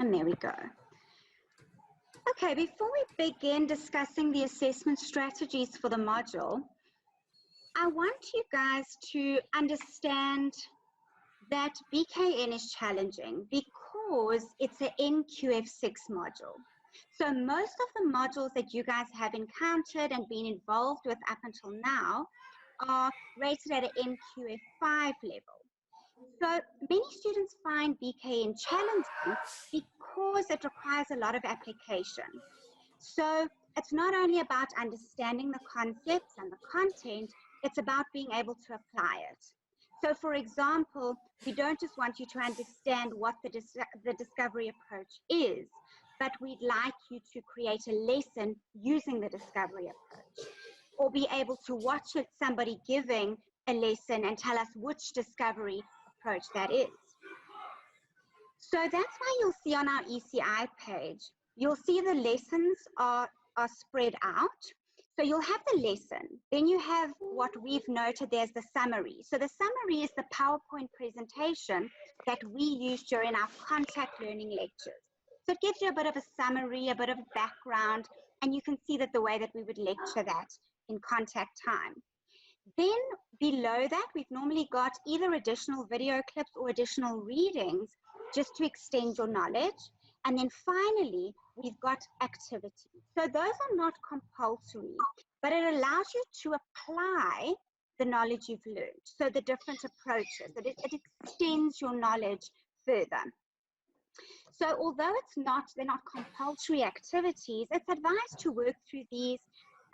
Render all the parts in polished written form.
And there we go. Okay, before we begin discussing the assessment strategies for the module, I want you guys to understand that BKN is challenging because it's an NQF6 module. So most of the modules that you guys have encountered and been involved with up until now are rated at an NQF5 level. So many students find BKN challenging because it requires a lot of application. So it's not only about understanding the concepts and the content, it's about being able to apply it. So for example, we don't just want you to understand what the discovery approach is, but we'd like you to create a lesson using the discovery approach, or be able to watch somebody giving a lesson and tell us which discovery approach that is. So that's why you'll see on our ECI page, you'll see the lessons are spread out. So you'll have the lesson, then you have what we've noted there's the summary. So the summary is the PowerPoint presentation that we use during our contact learning lectures. So it gives you a bit of a summary, a bit of a background, and you can see that the way that we would lecture that in contact time. Then below that, we've normally got either additional video clips or additional readings just to extend your knowledge. And then finally, we've got activities. So those are not compulsory, but it allows you to apply the knowledge you've learned. So the different approaches, that it extends your knowledge further. So although they're not compulsory activities, it's advised to work through these.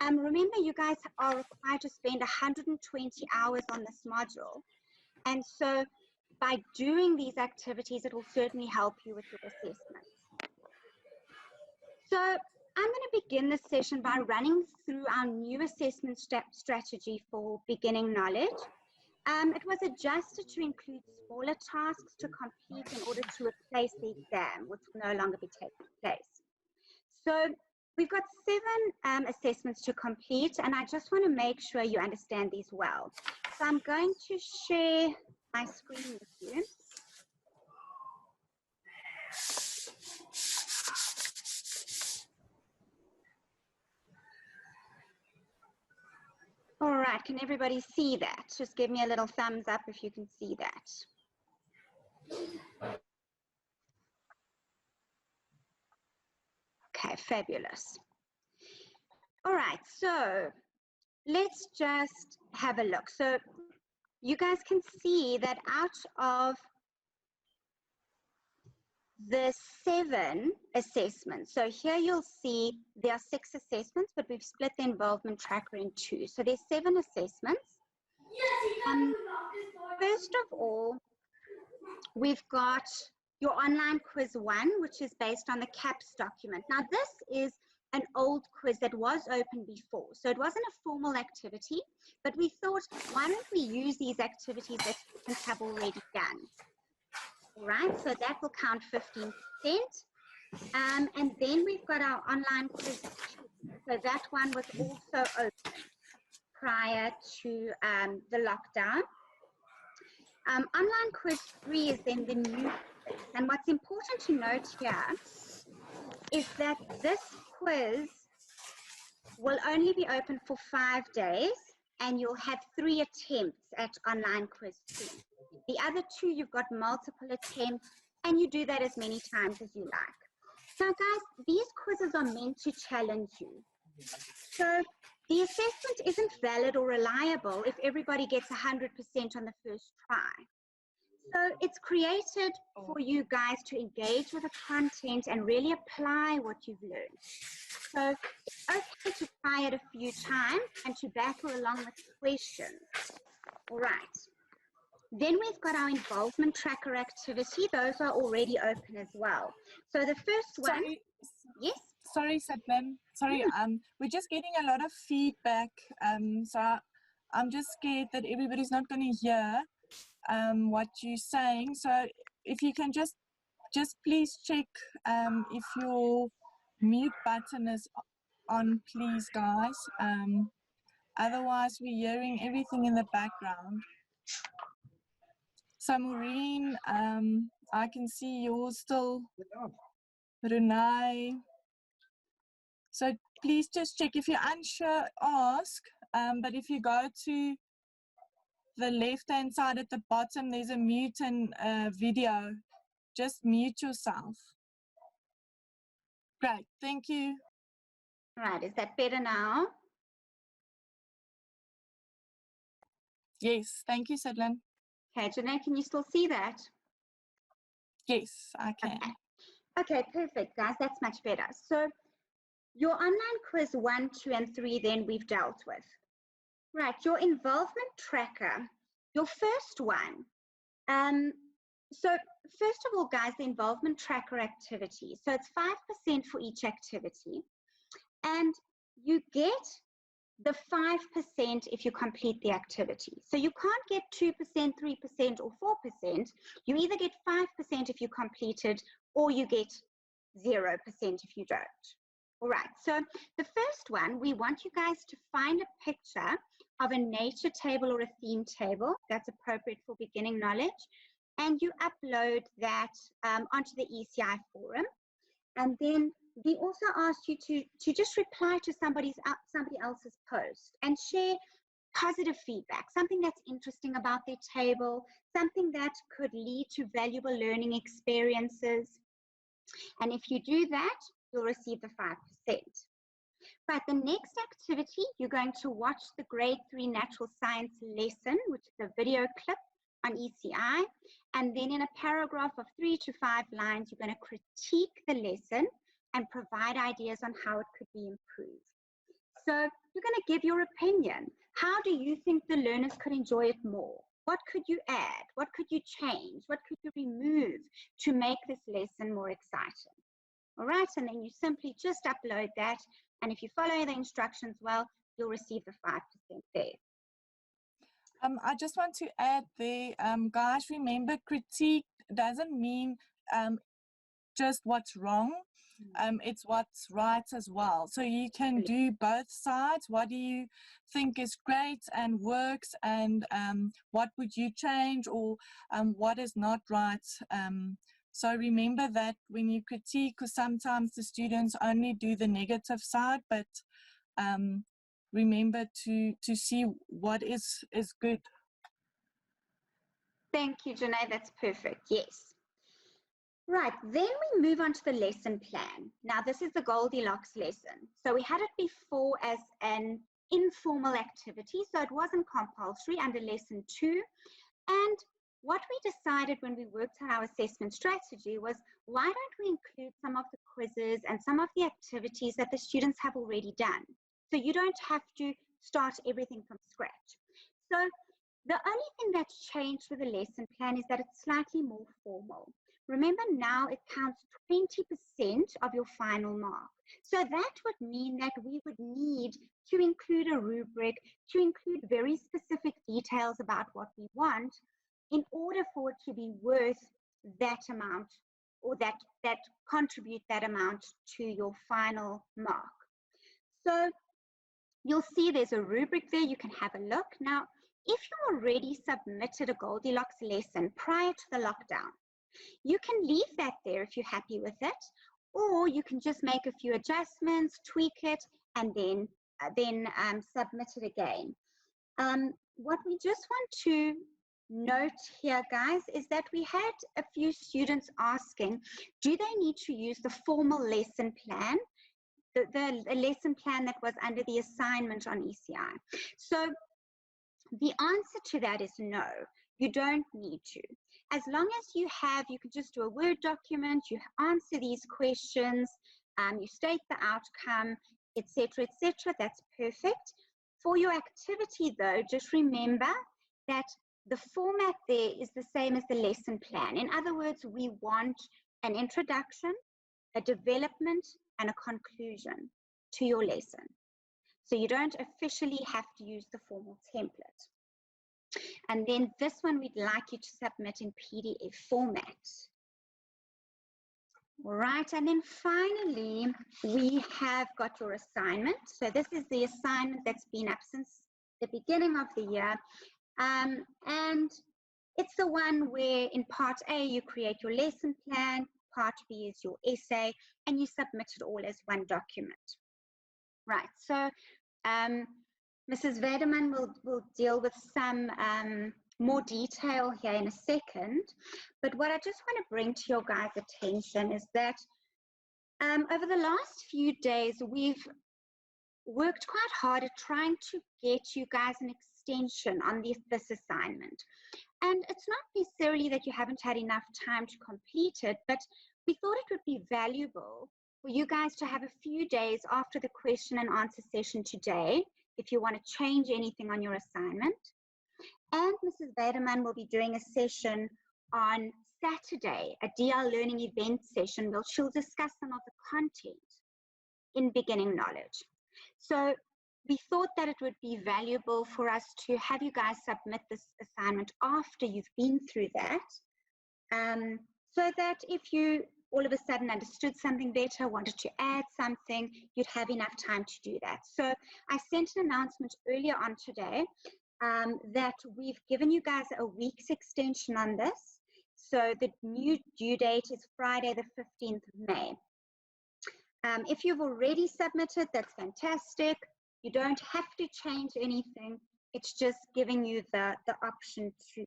Remember, you guys are required to spend 120 hours on this module. And so by doing these activities, it will certainly help you with your assessments. So I'm going to begin this session by running through our new assessment strategy for beginning knowledge. It was adjusted to include smaller tasks to complete in order to replace the exam, which will no longer be taking place. So we've got 7 assessments to complete, and I just want to make sure you understand these well. So I'm going to share my screen with you. All right, can everybody see that? Just give me a little thumbs up if you can see that. Okay, fabulous. All right, so let's just have a look. So you guys can see that out of the 7 assessments, so here you'll see there are 6 assessments, but we've split the involvement tracker in 2. So there's 7 assessments. First of all, we've got your online quiz 1, which is based on the CAPS document. Now this is an old quiz that was open before, so it wasn't a formal activity, but we thought, why don't we use these activities that students have already done? All right, so that will count 15%. And then we've got our online quiz 2. So that one was also open prior to the lockdown. Online quiz 3 is then the new quiz. And what's important to note here is that this quiz will only be open for 5 days, and you'll have 3 attempts at online quiz 2. The other 2, you've got multiple attempts, and you do that as many times as you like. Now, guys, these quizzes are meant to challenge you. So the assessment isn't valid or reliable if everybody gets 100% on the first try. So it's created for you guys to engage with the content and really apply what you've learned. So it's okay to try it a few times and to battle along with questions. All right. Then we've got our involvement tracker activity. Those are already open as well. So the first one, yes? Sorry, Satnam. Sorry, we're just getting a lot of feedback. So I'm just scared that everybody's not going to hear what you're saying. So if you can just please check if your mute button is on, please, guys. Otherwise, we're hearing everything in the background. So Maureen, I can see you're still Renai. So please just check. If you're unsure, ask. But if you go to the left-hand side at the bottom, there's a mute and video. Just mute yourself. Great, thank you. Right, is that better now? Yes, thank you, Sidlin. Okay, Janae, can you still see that? Yes, I can. Okay, perfect, guys. That's much better. So your online quiz 1, 2, and 3, then we've dealt with. Right, your involvement tracker, your first one. So first of all, guys, the involvement tracker activity. So it's 5% for each activity. And you get the 5% if you complete the activity. So you can't get 2%, 3%, or 4%. You either get 5% if you complete it, or you get 0% if you don't. All right, so the first one, we want you guys to find a picture of a nature table or a theme table that's appropriate for beginning knowledge, and you upload that onto the ECI forum. And then we also asked you to just reply to somebody else's post and share positive feedback, something that's interesting about their table, something that could lead to valuable learning experiences. And if you do that, you'll receive the 5%. Right, the next activity, you're going to watch the grade 3 natural science lesson, which is a video clip on ECI. And then in a paragraph of 3 to 5 lines, you're going to critique the lesson and provide ideas on how it could be improved. So you're going to give your opinion. How do you think the learners could enjoy it more? What could you add? What could you change? What could you remove to make this lesson more exciting? All right, and then you simply just upload that. And if you follow the instructions well, you'll receive the 5% there. I just want to add there, guys, remember, critique doesn't mean just what's wrong. It's what's right as well. So you can do both sides. What do you think is great and works, and what would you change, or what is not right? So remember that when you critique, because sometimes the students only do the negative side, but remember to see what is good. Thank you, Janae. That's perfect. Yes. Right, then we move on to the lesson plan. Now, this is the Goldilocks lesson. So we had it before as an informal activity, so it wasn't compulsory under lesson 2. And what we decided when we worked on our assessment strategy was, why don't we include some of the quizzes and some of the activities that the students have already done? So you don't have to start everything from scratch. So the only thing that's changed with the lesson plan is that it's slightly more formal. Remember, now it counts 20% of your final mark. So that would mean that we would need to include a rubric, to include very specific details about what we want in order for it to be worth that amount, or that contribute that amount to your final mark. So you'll see there's a rubric there. You can have a look. Now, if you already submitted a Goldilocks lesson prior to the lockdown, you can leave that there if you're happy with it, or you can just make a few adjustments, tweak it, and then submit it again. What we just want to note here, guys, is that we had a few students asking, do they need to use the formal lesson plan, the lesson plan that was under the assignment on ECI? So the answer to that is no, you don't need to. As long as you can just do a Word document, you answer these questions, you state the outcome, etc., that's perfect. For your activity though, just remember that the format there is the same as the lesson plan. In other words, we want an introduction, a development, and a conclusion to your lesson. So you don't officially have to use the formal template. And then this one we'd like you to submit in PDF format. All right, and then finally, we have got your assignment. So this is the assignment that's been up since the beginning of the year. And it's the one where in part A, you create your lesson plan. part B is your essay, and you submit it all as one document. Right, so Mrs. Vederman will deal with some more detail here in a second, but what I just want to bring to your guys' attention is that over the last few days, we've worked quite hard at trying to get you guys an extension on this assignment. And it's not necessarily that you haven't had enough time to complete it, but we thought it would be valuable for you guys to have a few days after the question and answer session today, if you want to change anything on your assignment. And Mrs. Vederman will be doing a session on Saturday, a DL Learning event session, where she'll discuss some of the content in beginning knowledge. So we thought that it would be valuable for us to have you guys submit this assignment after you've been through that, so that if you all of a sudden understood something better, wanted to add something, you'd have enough time to do that. So I sent an announcement earlier on today that we've given you guys a week's extension on this. So the new due date is Friday the 15th of May. If you've already submitted, that's fantastic. You don't have to change anything. It's just giving you the option to,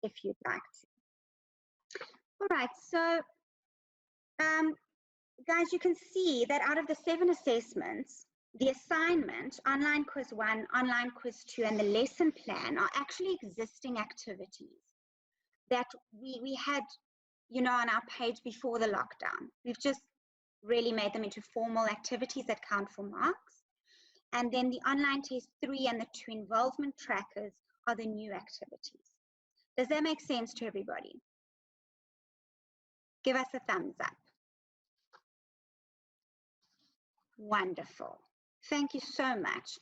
if you'd like to. All right, so guys, you can see that out of the 7 assessments, the assignment, online quiz 1, online quiz 2, and the lesson plan are actually existing activities that we had, you know, on our page before the lockdown. We've just really made them into formal activities that count for marks. And then the online test 3 and the 2 involvement trackers are the new activities. Does that make sense to everybody? Give us a thumbs up. Wonderful. Thank you so much.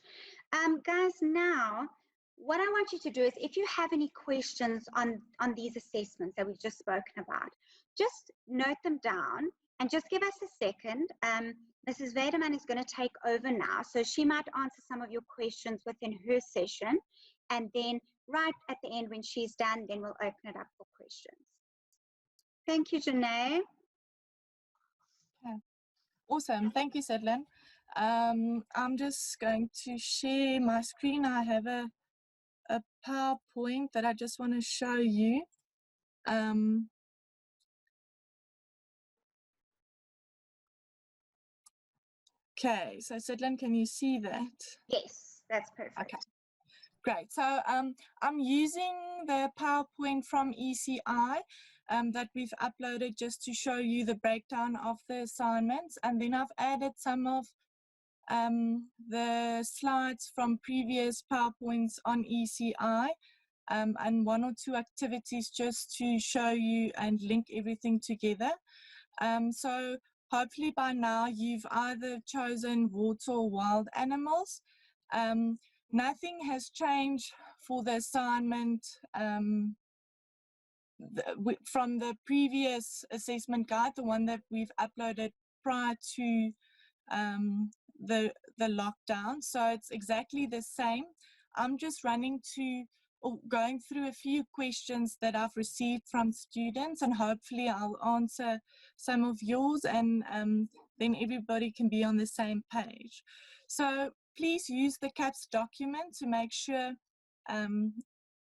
Guys, now what I want you to do is, if you have any questions on these assessments that we've just spoken about, just note them down and just give us a second. Mrs. Vederman is going to take over now, so she might answer some of your questions within her session, and then right at the end when she's done, then we'll open it up for questions. Thank you, Janae. Okay. Awesome. Thank you, Sedlin. I'm just going to share my screen. I have a PowerPoint that I just want to show you. Okay, so Sedlin, can you see that? Yes, that's perfect. Okay, great. So I'm using the PowerPoint from ECI that we've uploaded just to show you the breakdown of the assignments, and then I've added some of the slides from previous PowerPoints on ECI and 1 or 2 activities just to show you and link everything together. So hopefully by now you've either chosen water or wild animals. Nothing has changed for the assignment from the previous assessment guide, the one that we've uploaded prior to the lockdown. So it's exactly the same. I'm just going through a few questions that I've received from students, and hopefully I'll answer some of yours, and then everybody can be on the same page. So please use the CAPS document to make sure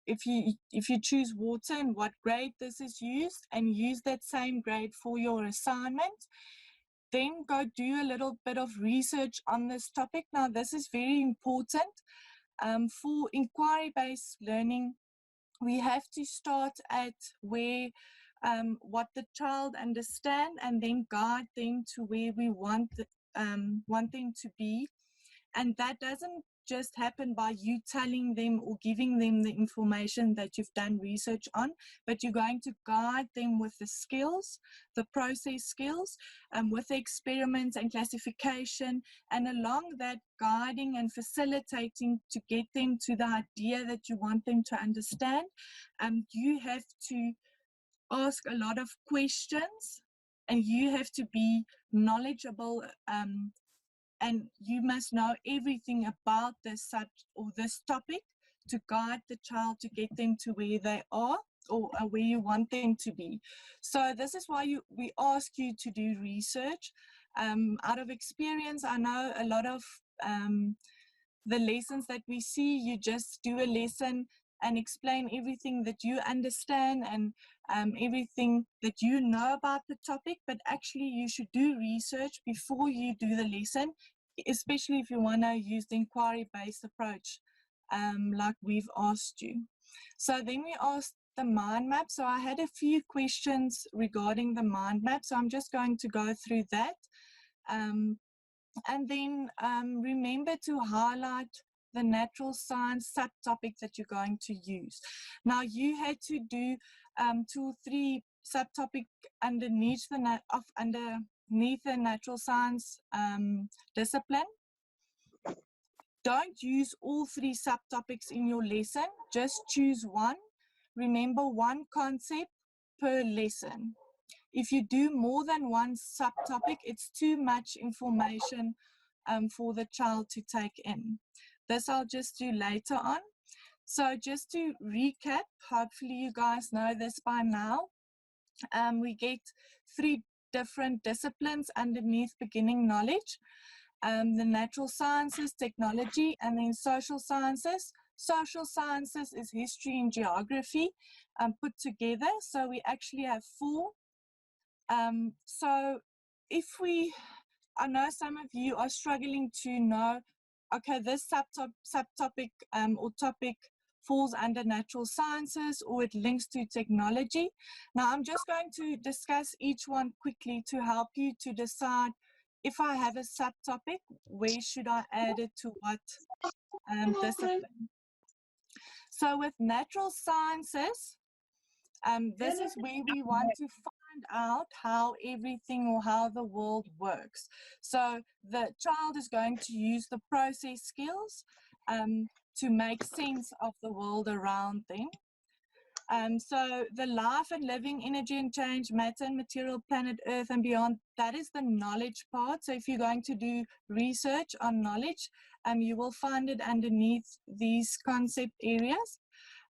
if you choose water and what grade this is used, and use that same grade for your assignment. Then go do a little bit of research on this topic. Now, this is very important. For inquiry-based learning, we have to start at where what the child understand, and then guide them to where we want them to be. And that doesn't just happen by you telling them or giving them the information that you've done research on, but you're going to guide them with the skills, the process skills, with the experiments and classification, and along that guiding and facilitating to get them to the idea that you want them to understand. You have to ask a lot of questions, and you have to be knowledgeable, and you must know everything about this subject or this topic to guide the child to get them to where they are or where you want them to be. So this is why we ask you to do research. Out of experience, I know a lot of the lessons that we see, you just do a lesson and explain everything that you understand and everything that you know about the topic, but actually you should do research before you do the lesson, especially if you want to use the inquiry-based approach like we've asked you. So then we asked the mind map. So I had a few questions regarding the mind map, so I'm just going to go through that. And then remember to highlight the natural science subtopic that you're going to use. Now you had to do 2 or 3 subtopic underneath the natural science discipline. Don't use all 3 subtopics in your lesson, just choose one. Remember, 1 concept per lesson. If you do more than 1 subtopic, it's too much information for the child to take in. This I'll just do later on. So just to recap, hopefully you guys know this by now. We get 3 different disciplines underneath beginning knowledge. The natural sciences, technology, and then social sciences. Social sciences is history and geography put together. So we actually have 4. So I know some of you are struggling to know, okay, this subtopic or topic falls under natural sciences or it links to technology. Now I'm just going to discuss each one quickly to help you to decide, if I have a subtopic, where should I add it to what discipline? So with natural sciences, this is where we want to find out how everything or how the world works. So the child is going to use the process skills to make sense of the world around them. So the life and living, energy and change, matter and material, planet Earth and beyond, that is the knowledge part. So if you're going to do research on knowledge, you will find it underneath these concept areas.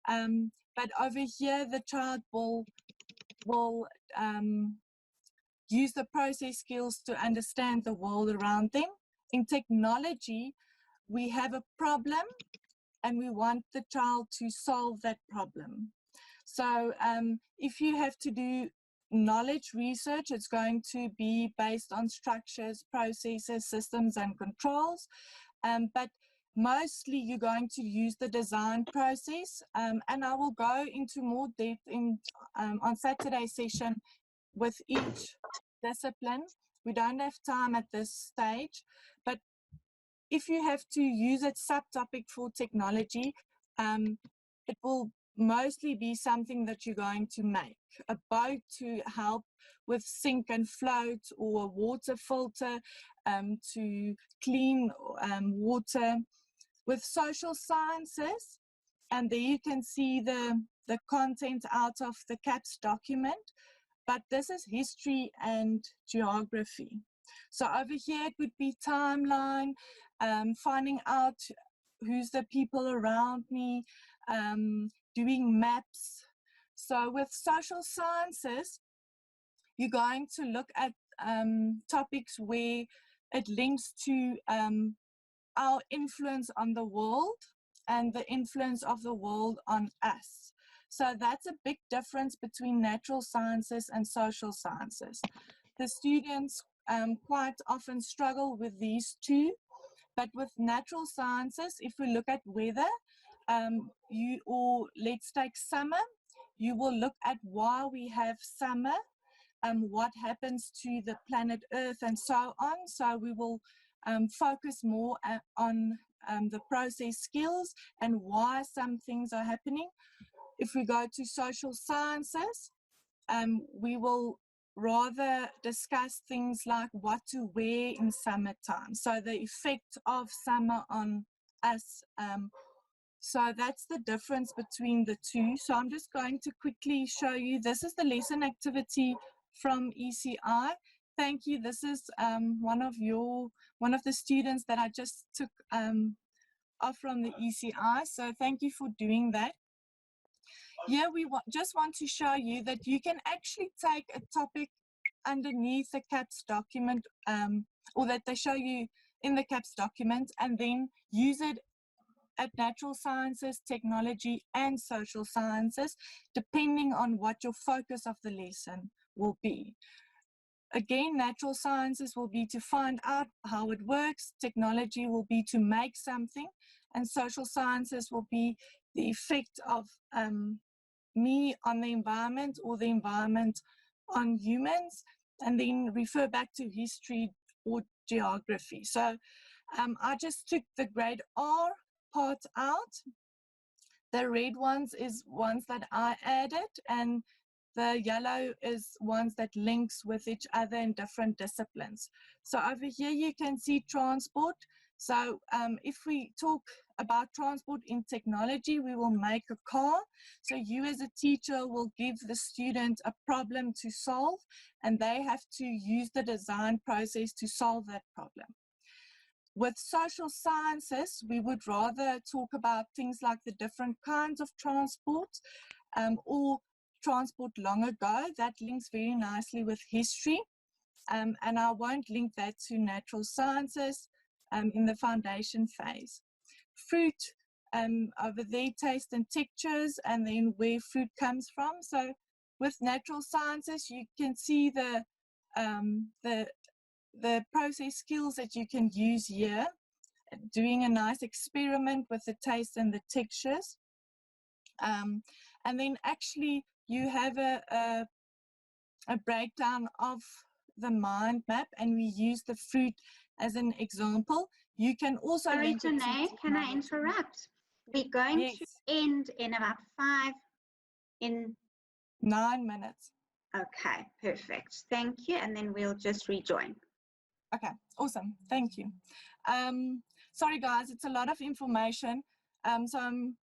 But over here, the child will use the process skills to understand the world around them. In technology, we have a problem and we want the child to solve that problem. So if you have to do knowledge research, it's going to be based on structures, processes, systems, and controls. But mostly you're going to use the design process, and I will go into more depth on Saturday's session with each discipline. We don't have time at this stage, but if you have to use a subtopic for technology, it will mostly be something that you're going to make. A boat to help with sink and float, or a water filter to clean water. With social sciences, and there you can see the content out of the CAPS document, but this is history and geography. So over here it would be timeline, finding out who's the people around me, doing maps. So with social sciences, you're going to look at topics where it links to our influence on the world and the influence of the world on us. So that's a big difference between natural sciences and social sciences. The students quite often struggle with these 2, but with natural sciences, if we look at weather, or let's take summer, you will look at why we have summer, what happens to the planet Earth and so on. So we will focus more on the process skills and why some things are happening. If we go to social sciences, we will rather discuss things like what to wear in summertime. So the effect of summer on us. So that's the difference between the 2. So I'm just going to quickly show you. This is the lesson activity from ECI. Thank you. This is one of the students that I just took off from the ECI. So thank you for doing that. Here we just want to show you that you can actually take a topic underneath the CAPS document, or that they show you in the CAPS document, and then use it at natural sciences, technology, and social sciences, depending on what your focus of the lesson will be. Again, natural sciences will be to find out how it works, technology will be to make something, and social sciences will be the effect of me on the environment, or the environment on humans, and then refer back to history or geography. So I just took the grade R part out. The red ones is ones that I added, and the yellow is ones that links with each other in different disciplines. So over here you can see transport. So if we talk about transport in technology, we will make a car. So you as a teacher will give the student a problem to solve, and they have to use the design process to solve that problem. With social sciences, we would rather talk about things like the different kinds of transport, or transport long ago. That links very nicely with history, and I won't link that to natural sciences in the foundation phase. Fruit, over there, taste and textures, and then where fruit comes from. So with natural sciences, you can see the process skills that you can use here, doing a nice experiment with the taste and the textures. And then actually you have a breakdown of the mind map, and we use the fruit as an example. You can also Sorry, link it to Janae, can I interrupt? We're going to end in about 9 minutes. Okay, perfect. Thank you. And then we'll just rejoin. Okay, awesome. Thank you. Sorry, guys, it's a lot of information. So I'm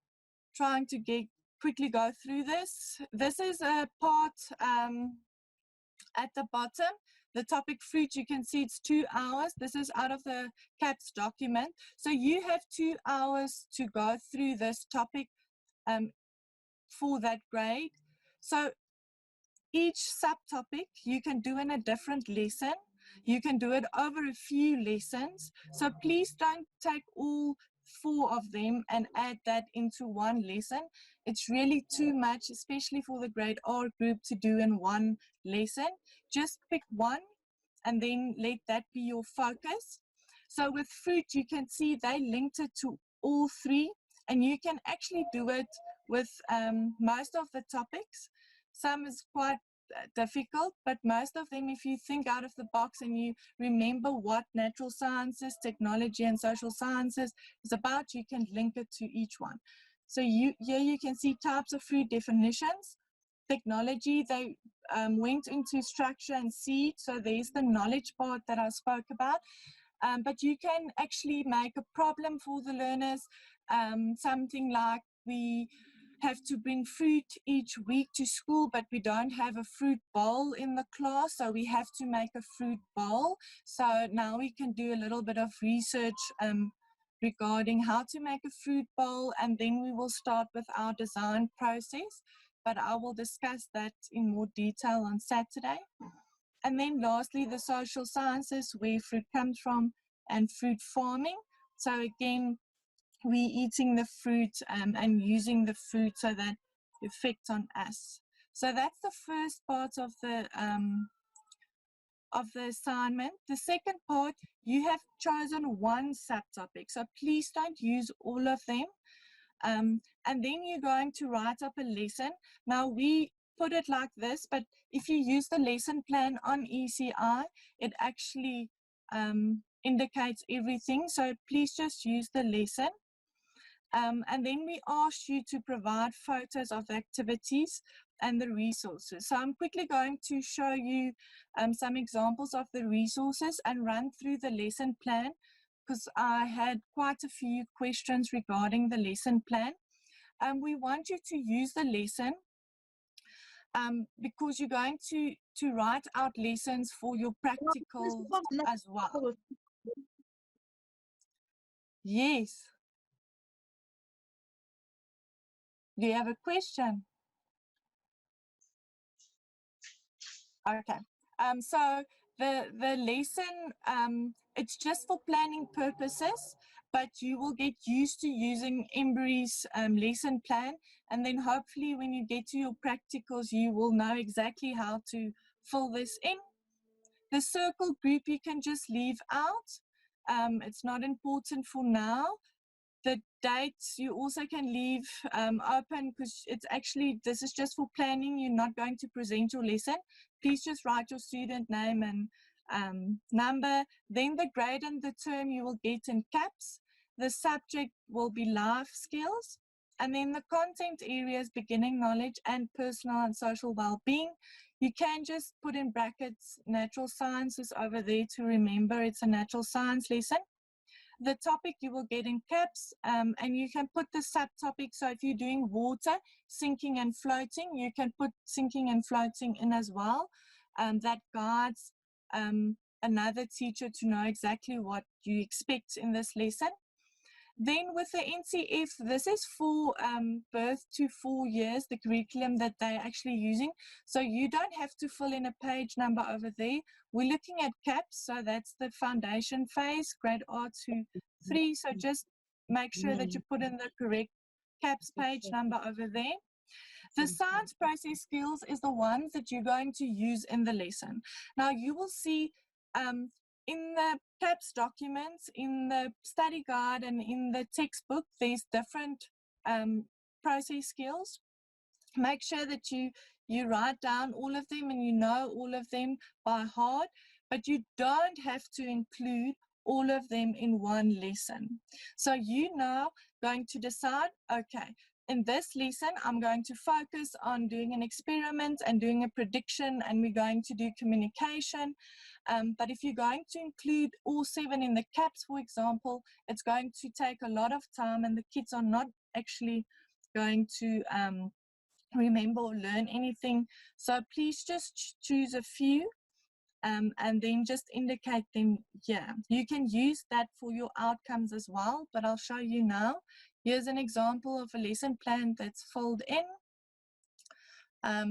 trying to quickly go through this. This is a part at the bottom. The topic fruit, you can see it's 2 hours. This is out of the CAPS document. So you have 2 hours to go through this topic for that grade. So each subtopic you can do in a different lesson. You can do it over a few lessons. So please don't take all 4 of them and add that into one lesson. It's really too much, especially for the grade R group, to do in one lesson. Just pick one and then let that be your focus. So with fruit, you can see they linked it to all 3, and you can actually do it with most of the topics. Some is quite difficult, but most of them, if you think out of the box and you remember what natural sciences, technology, and social sciences is about, you can link it to each one. So here you can see types of fruit definitions. Technology, they went into structure and seed, so there's the knowledge part that I spoke about. But you can actually make a problem for the learners, something like we have to bring fruit each week to school, but we don't have a fruit bowl in the class, so we have to make a fruit bowl. So now we can do a little bit of research regarding how to make a fruit bowl, and then we will start with our design process, but I will discuss that in more detail on Saturday. And then lastly, the social sciences, where fruit comes from, and fruit farming. So again, we eating the fruit and using the fruit, so that effect on us. So that's the first part of the assignment. The second part, you have chosen one subtopic, so please don't use all of them. And then you're going to write up a lesson. Now we put it like this, but if you use the lesson plan on ECI, it actually indicates everything. So please just use the lesson. And then we ask you to provide photos of the activities and the resources. So I'm quickly going to show you some examples of the resources and run through the lesson plan, because I had quite a few questions regarding the lesson plan. We want you to use the lesson because you're going to write out lessons for your practicals as well. Yes. Do you have a question? Okay. So the lesson, it's just for planning purposes, but you will get used to using Embry's lesson plan, and then hopefully when you get to your practicals, you will know exactly how to fill this in. The circle group you can just leave out. It's not important for now. The dates you also can leave open, because it's actually, this is just for planning. You're not going to present your lesson. Please just write your student name and number. Then the grade and the term you will get in caps. The subject will be life skills. And then the content areas, beginning knowledge and personal and social well-being. You can just put in brackets natural sciences over there to remember it's a natural science lesson. The topic you will get in caps, and you can put the subtopic. So if you're doing water, sinking and floating, you can put sinking and floating in as well. That guides another teacher to know exactly what you expect in this lesson. Then with the NCF, this is for birth to 4 years, the curriculum that they're actually using. So you don't have to fill in a page number over there. We're looking at caps, so that's the foundation phase, grade R to 3. So just make sure that you put in the correct caps page number over there. The science process skills is the ones that you're going to use in the lesson. Now you will see in the CAPS documents, in the study guide and in the textbook, there's different process skills. Make sure that you write down all of them and you know all of them by heart, but you don't have to include all of them in one lesson. So you now going to decide, okay, in this lesson, I'm going to focus on doing an experiment and doing a prediction, and we're going to do communication. But if you're going to include all 7 in the CAPS, for example, it's going to take a lot of time and the kids are not actually going to remember or learn anything. So please just choose a few and then just indicate them here. You can use that for your outcomes as well, but I'll show you now. Here's an example of a lesson plan that's filled in.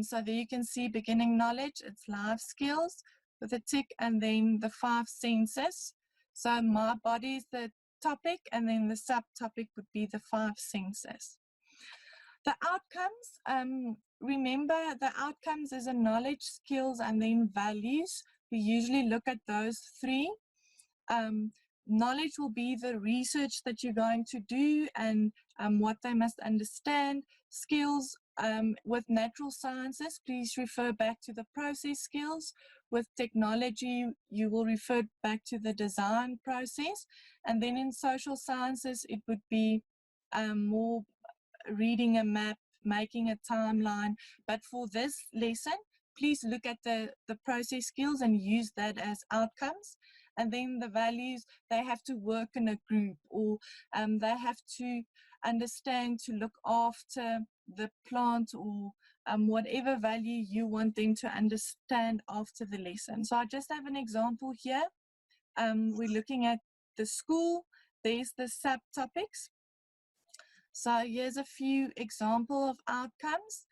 So there you can see beginning knowledge, it's life skills with a tick, and then the 5 senses. So my body is the topic, and then the subtopic would be the 5 senses. The outcomes, remember the outcomes is a knowledge, skills, and then values. We usually look at those 3. Knowledge will be the research that you're going to do and what they must understand. Skills, with natural sciences, please refer back to the process skills. With technology, you will refer back to the design process. And then in social sciences, it would be more reading a map, making a timeline. But for this lesson, please look at the process skills and use that as outcomes. And then the values, they have to work in a group, or they have to understand to look after the plant, or whatever value you want them to understand after the lesson. So I just have an example here. We're looking at the school. There's the subtopics. So here's a few example of outcomes.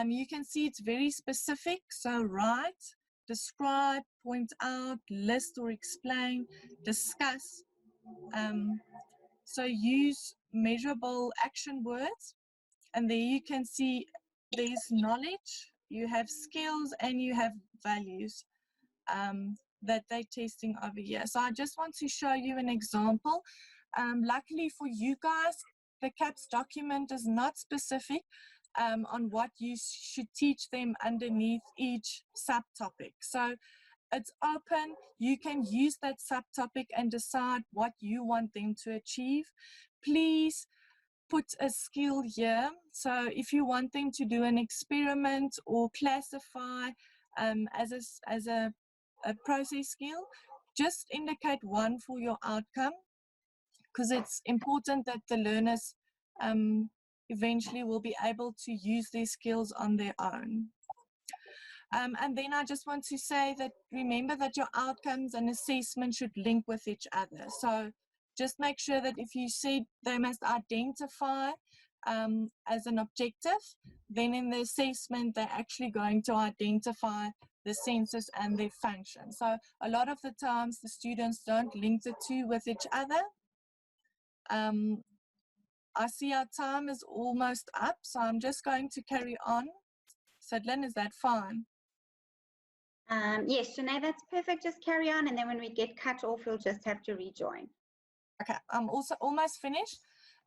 You can see it's very specific. So write, describe, point out, list or explain, discuss. So use measurable action words. And there you can see there's knowledge, you have skills, and you have values that they're testing over here. So I just want to show you an example. Luckily for you guys, the CAPS document is not specific on what you should teach them underneath each subtopic. So it's open. You can use that subtopic and decide what you want them to achieve. Please put a skill here. So if you want them to do an experiment or classify as a process skill, just indicate 1 for your outcome, because it's important that the learners eventually will be able to use their skills on their own. And then I just want to say that remember that your outcomes and assessment should link with each other. So just make sure that if you said they must identify as an objective. Then in the assessment, they're actually going to identify the senses and their function. So a lot of the times the students don't link the two with each other. I see our time is almost up, so I'm just going to carry on. Sadlin, is that fine? Yes, Shanae, that's perfect. Just carry on, and then when we get cut off, you'll just have to rejoin. Okay, I'm also almost finished.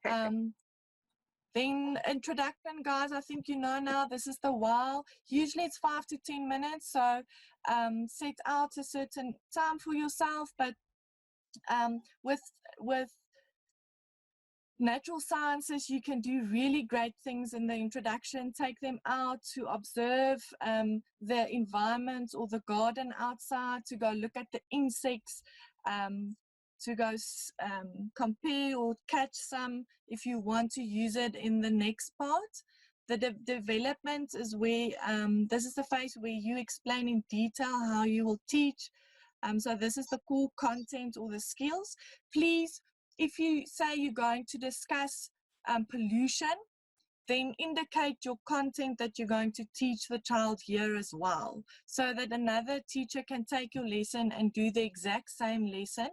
Then introduction, guys, I think you know now, this is the while. Usually it's 5 to 10 minutes, so set out a certain time for yourself, but with natural sciences, you can do really great things in the introduction. Take them out to observe the environment or the garden outside, to go look at the insects, to go compare or catch some if you want to use it in the next part. The development is where, this is the phase where you explain in detail how you will teach. So this is the core content or the skills. Please, if you say you're going to discuss pollution, then indicate your content that you're going to teach the child here as well, so that another teacher can take your lesson and do the exact same lesson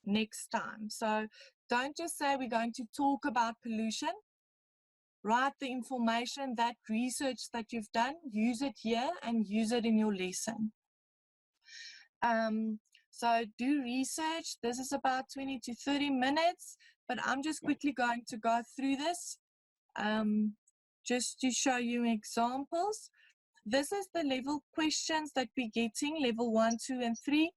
next time. So don't just say we're going to talk about pollution. Write the information, that research that you've done, use it here and use it in your lesson. So do research. This is about 20 to 30 minutes, but I'm just quickly going to go through this just to show you examples. This is the level questions that we're getting, level 1, 2, and 3.